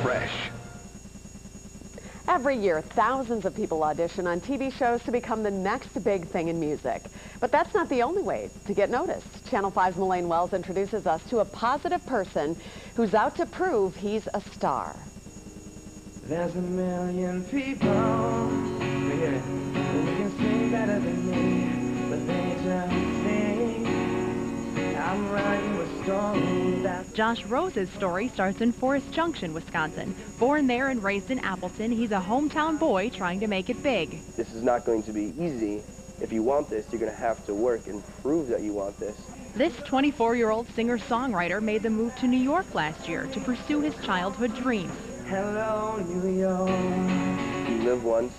Fresh. Every year, thousands of people audition on TV shows to become the next big thing in music. But that's not the only way to get noticed. Channel 5's Millaine Wells introduces us to a positive person who's out to prove he's a star. There's a million people who can sing better than me, but they just think I'm writing a story that's... Josh Rose's story starts in Forest Junction, Wisconsin. Born there and raised in Appleton, he's a hometown boy trying to make it big. This is not going to be easy. If you want this, you're going to have to work and prove that you want this. This 24-year-old singer-songwriter made the move to New York last year to pursue his childhood dreams. Hello, New York. You live once,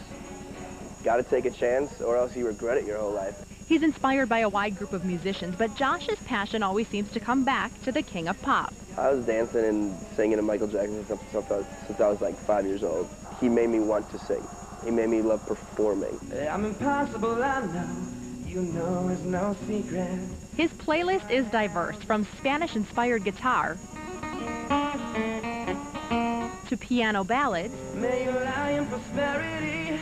got to take a chance, or else you regret it your whole life. He's inspired by a wide group of musicians, but Josh's passion always seems to come back to the king of pop. I was dancing and singing to Michael Jackson since I was like 5 years old. He made me want to sing. He made me love performing. I'm impossible, I know. You know it's no secret. His playlist is diverse, from Spanish-inspired guitar to piano ballads May you lie in prosperity.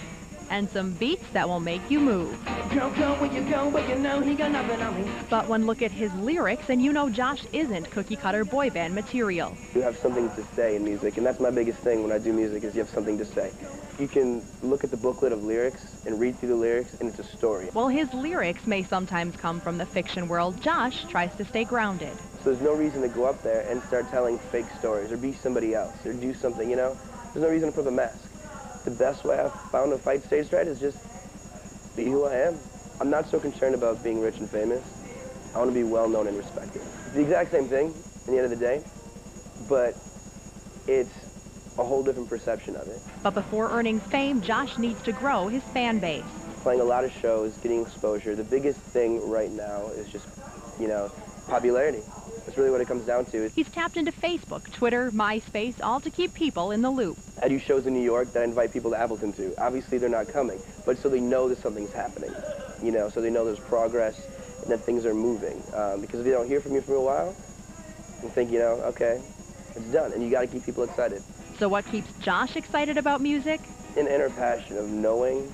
and some beats that will make you move. Go where you go, but you know he got nothing on me. But one look at his lyrics and you know Josh isn't cookie-cutter boy band material. You have something to say in music, and that's my biggest thing when I do music, is you have something to say. You can look at the booklet of lyrics and read through the lyrics, and it's a story. While his lyrics may sometimes come from the fiction world, Josh tries to stay grounded. So there's no reason to go up there and start telling fake stories or be somebody else or do something, you know? There's no reason to put up a mask. The best way I've found to fight stage fright is just be who I am. I'm not so concerned about being rich and famous. I want to be well known and respected. It's the exact same thing in the end of the day, but it's a whole different perception of it. But before earning fame, Josh needs to grow his fan base. Playing a lot of shows, getting exposure. The biggest thing right now is just, you know, popularity. That's really what it comes down to. He's tapped into Facebook, Twitter, MySpace, all to keep people in the loop. I do shows in New York that I invite people to Appleton to. Obviously, they're not coming, but so they know that something's happening, you know, so they know there's progress and that things are moving. Because if they don't hear from you for a while, you think, you know, okay, it's done, and you got to keep people excited. So what keeps Josh excited about music? An inner passion of knowing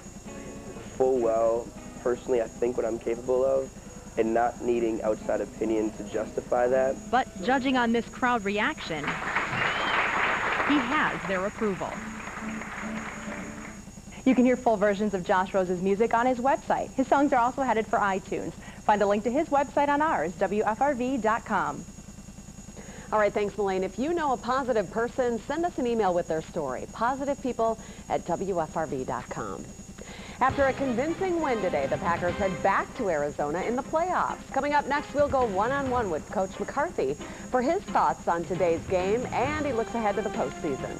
full well, personally, I think what I'm capable of, and not needing outside opinion to justify that. But judging on this crowd reaction, he has their approval. You can hear full versions of Josh Rose's music on his website. His songs are also headed for iTunes. Find a link to his website on ours, WFRV.com. All right, thanks, Millaine. If you know a positive person, send us an email with their story, positivepeople@WFRV.com. After a convincing win today, the Packers head back to Arizona in the playoffs. Coming up next, we'll go one-on-one with Coach McCarthy for his thoughts on today's game, and he looks ahead to the postseason.